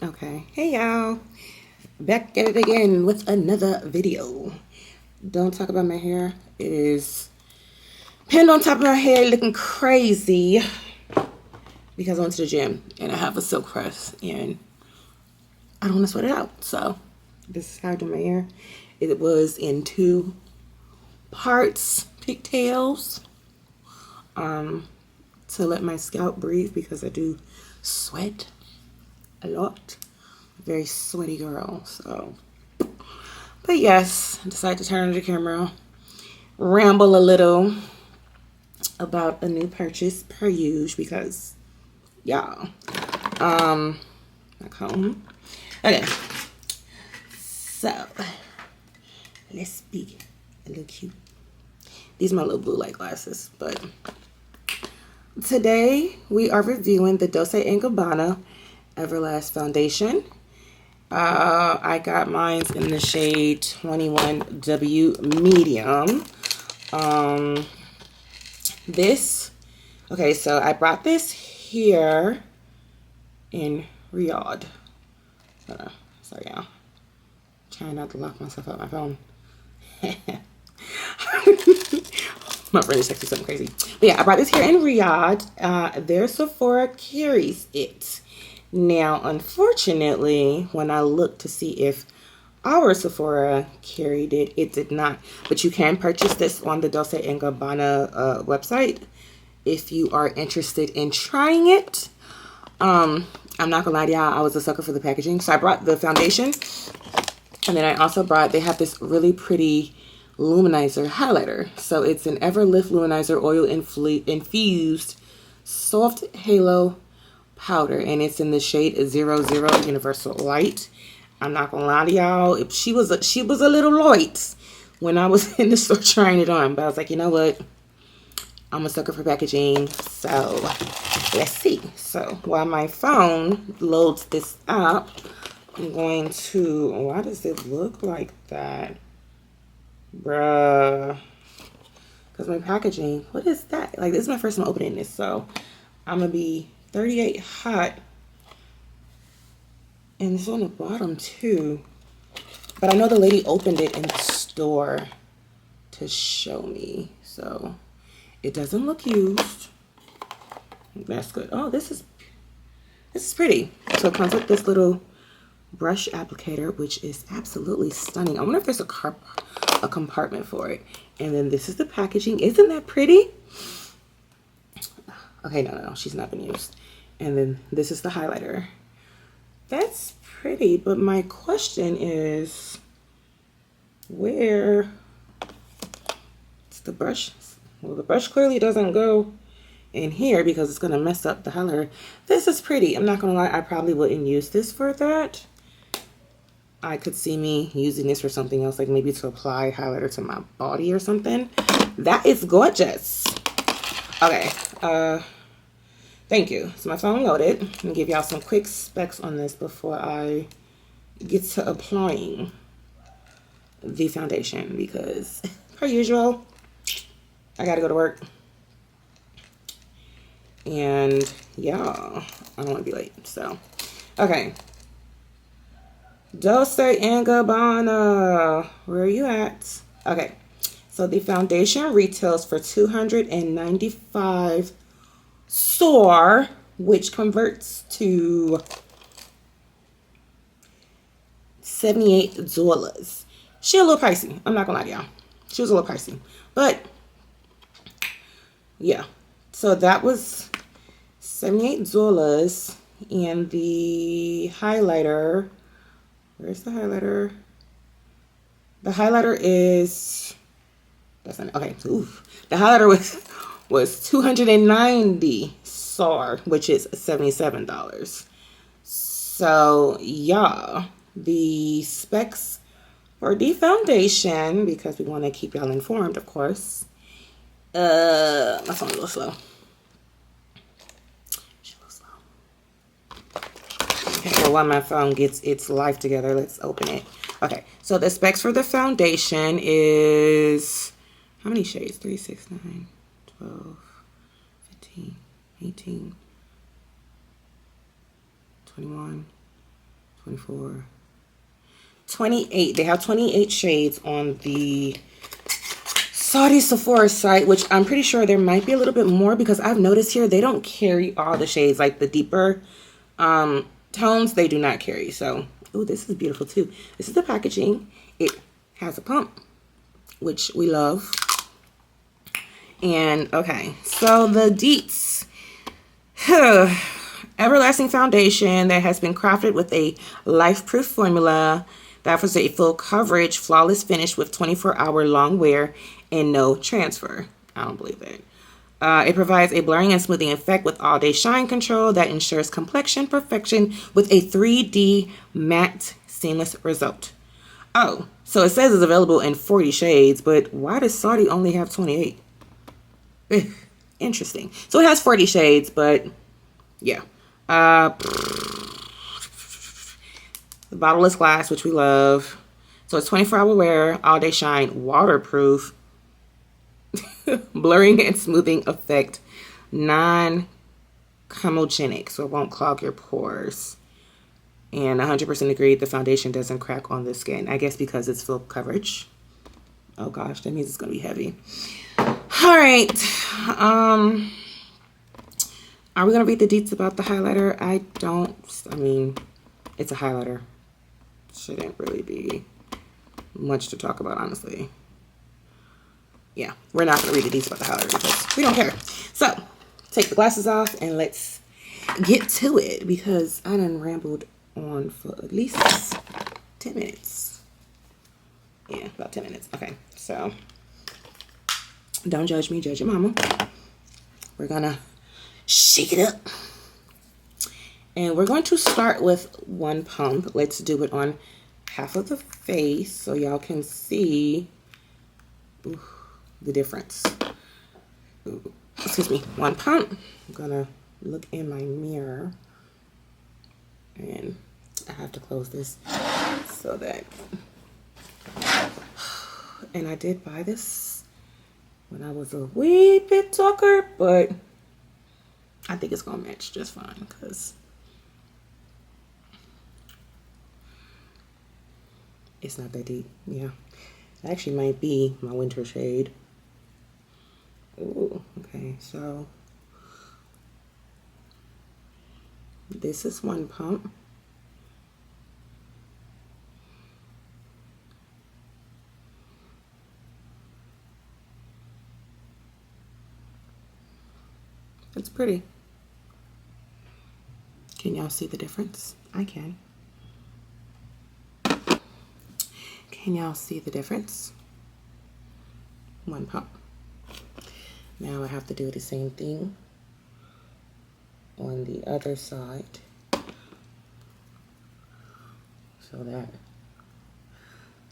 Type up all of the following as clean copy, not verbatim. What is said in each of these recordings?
Okay, hey y'all, back at it again with another video. Don't talk about my hair. It is pinned on top of my head looking crazy because I went to the gym and I have a silk press and I don't want to sweat it out. So this is how I do my hair. It was in two parts, pigtails, to let my scalp breathe because I do sweat a lot. Very sweaty girl. So, but yes, I decided to turn on the camera, ramble a little about a new purchase per usual because y'all, back home. Okay, so let's be a little cute. These are my little blue light glasses, but today we are reviewing the Dolce & Gabbana Everlast Foundation. I got mine in the shade 21W Medium. Okay, so I brought this here in Riyadh. Sorry, y'all. Trying not to lock myself out my phone. My friend is texting something crazy. But yeah, I brought this here in Riyadh. Their Sephora carries it. Now, unfortunately, when I looked to see if our Sephora carried it, it did not. But you can purchase this on the Dolce & Gabbana website if you are interested in trying it. I'm not gonna lie to y'all, I was a sucker for the packaging. So I brought the foundation, and then I also brought, they have this really pretty luminizer highlighter. So it's an Everlift luminizer oil infused soft halo powder, and it's in the shade 00 Universal Light. I'm not gonna lie to y'all, she was a little light when I was in the store trying it on, but I was like, you know what, I'm a sucker for packaging, so let's see. So while my phone loads this up, I'm going to, why does it look like that, bruh? Because my packaging, what is that? Like, this is my first time opening this, so I'm gonna be 38 hot, and it's on the bottom too, but I know the lady opened it in the store to show me, so it doesn't look used. That's good. Oh, this is pretty. So it comes with this little brush applicator, which is absolutely stunning. I wonder if there's a compartment for it. And then this is the packaging. Isn't that pretty? Okay, no, she's not been used. And then this is the highlighter. That's pretty, but my question is, where is the brush? Well, the brush clearly doesn't go in here because it's gonna mess up the highlighter. This is pretty. I'm not gonna lie, I probably wouldn't use this for that. I could see me using this for something else, like maybe to apply highlighter to my body or something. That is gorgeous. Okay, thank you. So my phone loaded. I'm gonna give y'all some quick specs on this before I get to applying the foundation because, per usual, I gotta go to work. And yeah, I don't want to be late. So, okay. Dolce & Gabbana, where are you at? Okay, so the foundation retails for $295 SOR, which converts to $78. She a little pricey. I'm not gonna lie to y'all. She was a little pricey, but yeah. So that was $78, and the highlighter. Where's the highlighter? The highlighter is, that's not okay. Oof. The highlighter was 290 SAR, which is $77. So yeah, the specs for the foundation, because we want to keep y'all informed, of course. My phone's a little slow. Okay, so while my phone gets its life together, let's open it. Okay, so the specs for the foundation is, how many shades? 3, 6, 9, 12, 15, 18, 21, 24, 28. They have 28 shades on the Saudi Sephora site, which I'm pretty sure there might be a little bit more because I've noticed here they don't carry all the shades, like the deeper tones, they do not carry. So, oh, this is beautiful too. This is the packaging. It has a pump, which we love. And okay, so the Deets Everlasting Foundation that has been crafted with a life-proof formula that offers a full coverage, flawless finish with 24-hour long wear and no transfer. I don't believe it. It provides a blurring and smoothing effect with all-day shine control that ensures complexion perfection with a 3D matte seamless result. Oh, so it says it's available in 40 shades, but why does Saudi only have 28? Interesting. So it has 40 shades, but yeah. The bottle is glass, which we love. So it's 24-hour wear, all-day shine, waterproof, blurring and smoothing effect, non-comedogenic, so it won't clog your pores. And 100% agree, the foundation doesn't crack on the skin. I guess because it's full coverage. Oh gosh, that means it's going to be heavy. All right. Are we going to read the deets about the highlighter? I mean, it's a highlighter. Shouldn't really be much to talk about, honestly. Yeah, we're not going to read the deets about the highlighter because we don't care. So, take the glasses off and let's get to it because I done rambled on for at least 10 minutes. Yeah, about 10 minutes. Okay, so don't judge me, judge your mama. We're going to shake it up. And we're going to start with one pump. Let's do it on half of the face so y'all can see the difference. Excuse me, one pump. I'm gonna look in my mirror and I have to close this so that, and I did buy this when I was a wee bit darker, but I think it's gonna match just fine because it's not that deep. Yeah, it actually might be my winter shade. Ooh, okay, so this is one pump. It's pretty. Can y'all see the difference? I can. Can y'all see the difference? One pump. Now I have to do the same thing on the other side so that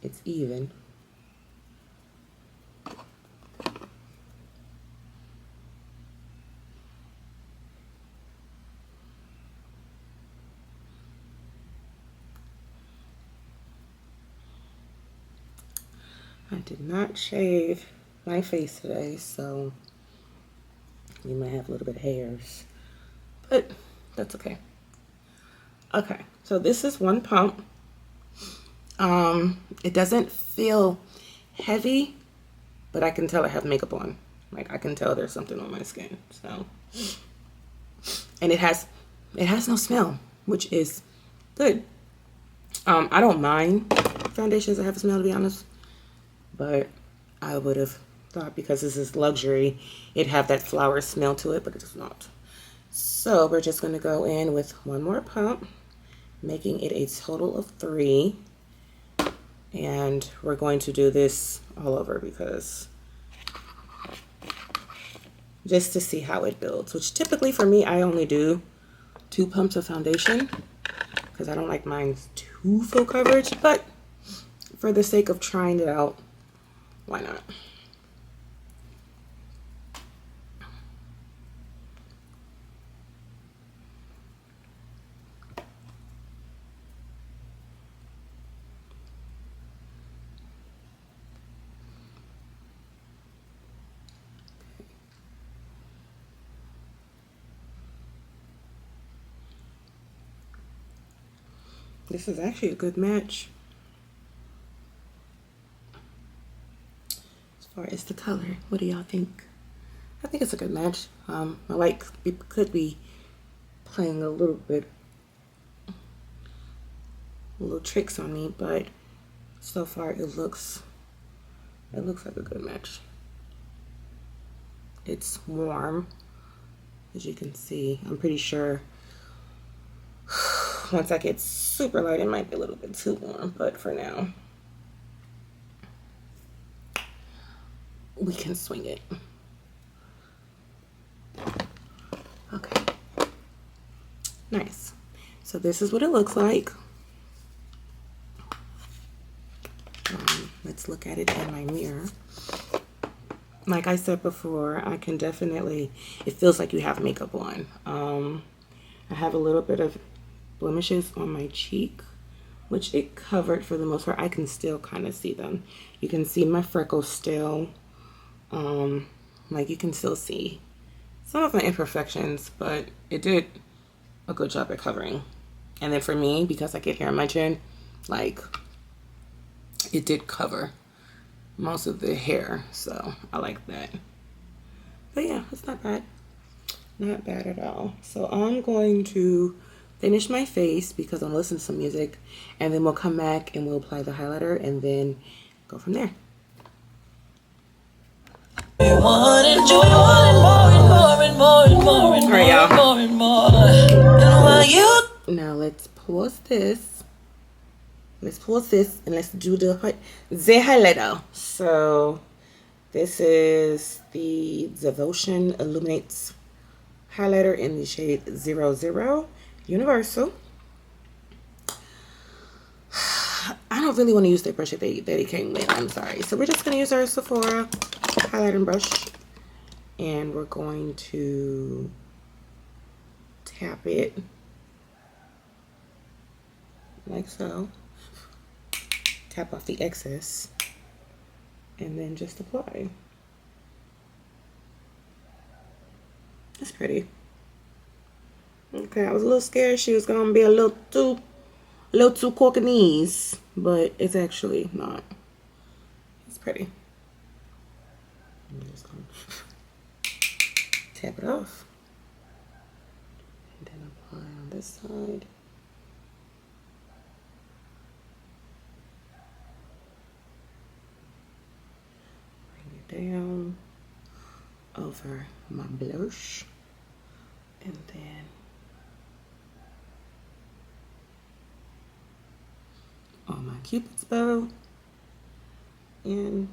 it's even. I did not shave my face today, so you might have a little bit of hairs, but that's okay. Okay, so this is one pump. It doesn't feel heavy, but I can tell I have makeup on. Like I can tell there's something on my skin. So, and it has no smell, which is good. I don't mind foundations that have a smell, to be honest, but I would have thought because this is luxury, it'd have that flower smell to it, but it does not. So we're just going to go in with one more pump, making it a total of 3. And we're going to do this all over because just to see how it builds, which typically for me, I only do 2 pumps of foundation because I don't like mine too full coverage, but for the sake of trying it out, why not? This is actually a good match as far as the color. What do y'all think? I think it's a good match. I like, it could be playing a little tricks on me, but so far it looks like a good match. It's warm, as you can see. I'm pretty sure once I get super light, it might be a little bit too warm, but for now, we can swing it. Okay, nice. So this is what it looks like. Let's look at it in my mirror. Like I said before, I can definitely, it feels like you have makeup on. I have a little bit of blemishes on my cheek, which it covered for the most part. I can still kind of see them. You can see my freckles still. Like you can still see some of my imperfections, but it did a good job at covering. And then for me, because I get hair on my chin, like it did cover most of the hair, so I like that. But yeah, it's not bad. Not bad at all. So I'm going to finish my face because I'm listening to some music, and then we'll come back and we'll apply the highlighter and then go from there. Alright, y'all. Now let's pause this. Let's pause this and let's do the highlighter. So this is the Devotion Illuminates highlighter in the shade 00 Universal. I don't really want to use the brush that it came with. I'm sorry. So we're just going to use our Sephora highlighting brush, and we're going to tap it like so. Tap off the excess and then just apply. That's pretty. Okay, I was a little scared she was gonna be a little too Cockney's, but it's actually not. It's pretty. I'm just gonna tap it off and then apply on this side. Down over my blush, and then on my Cupid's bow, and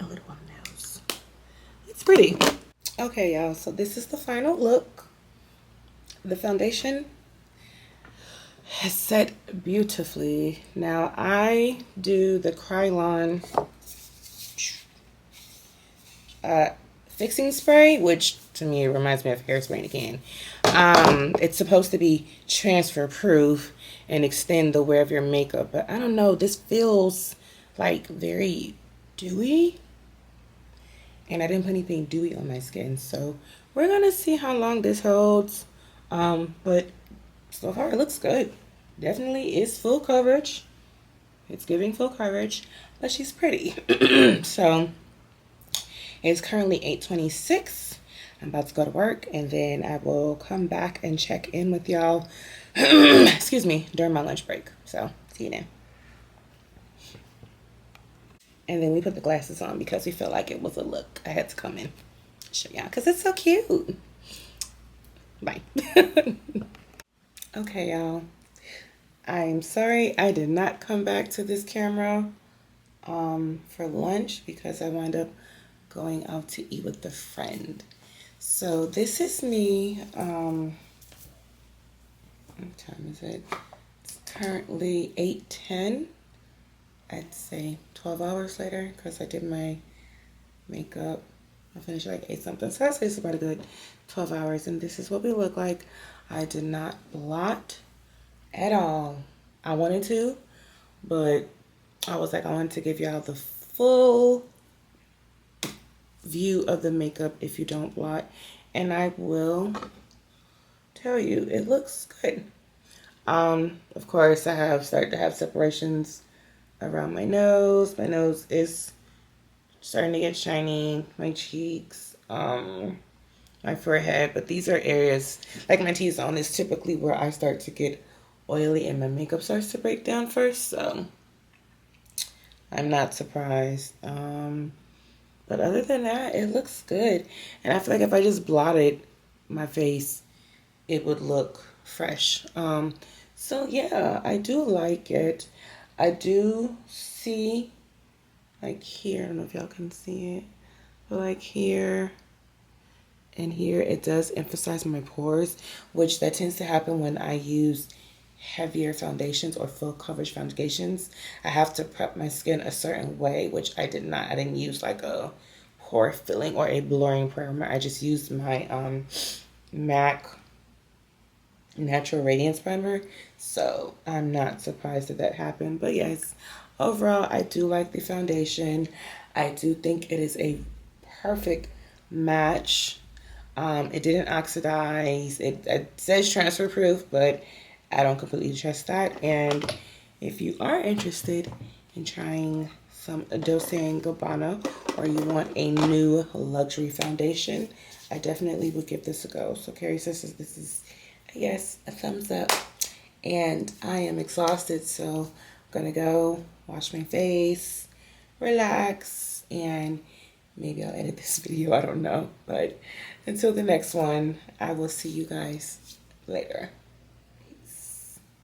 a little on the nose. It's pretty. Okay, y'all, so this is the final look. The foundation has set beautifully. Now I do the Krylon fixing spray, which to me reminds me of hairspray in a can. It's supposed to be transfer proof and extend the wear of your makeup, but I don't know, this feels like very dewy, and I didn't put anything dewy on my skin, so we're gonna see how long this holds. But so far it looks good. Definitely is full coverage. It's giving full coverage, but she's pretty. So it's currently 8:26. I'm about to go to work, and then I will come back and check in with y'all excuse me, during my lunch break. So see you then. And then we put the glasses on because we felt like it was a look. I had to come in show y'all because it's so cute. Bye. Okay, y'all. I'm sorry I did not come back to this camera for lunch because I wound up going out to eat with a friend. So this is me. What time is it? It's currently 8:10. I'd say 12 hours later because I did my makeup. I finished like 8 something. So I'd say it's about a good 12 hours. And this is what we look like. I did not blot at all. I wanted to, but I was like, I wanted to give y'all the full view of the makeup if you don't blot. And I will tell you, it looks good. Of course, I have started to have separations around my nose. My nose is starting to get shiny. My cheeks, my forehead. But these are areas, like my T-zone is typically where I start to get oily and my makeup starts to break down first. So I'm not surprised. But other than that, it looks good. And I feel like if I just blotted my face, it would look fresh. So yeah, I do like it. I do see, like here, I don't know if y'all can see it, but like here and here, it does emphasize my pores, which that tends to happen when I use heavier foundations or full coverage foundations. I have to prep my skin a certain way, which I did not. I didn't use like a pore filling or a blurring primer. I just used my MAC Natural Radiance Primer. So I'm not surprised that that happened. But yes, overall, I do like the foundation. I do think it is a perfect match. It didn't oxidize. It says transfer proof, but I don't completely trust that. And if you are interested in trying some Dolce and Gabbana, or you want a new luxury foundation, I definitely would give this a go. So Carrie Sisters, this is, I guess, a thumbs up. And I am exhausted, so I'm gonna go wash my face, relax, and maybe I'll edit this video, I don't know. But until the next one, I will see you guys later.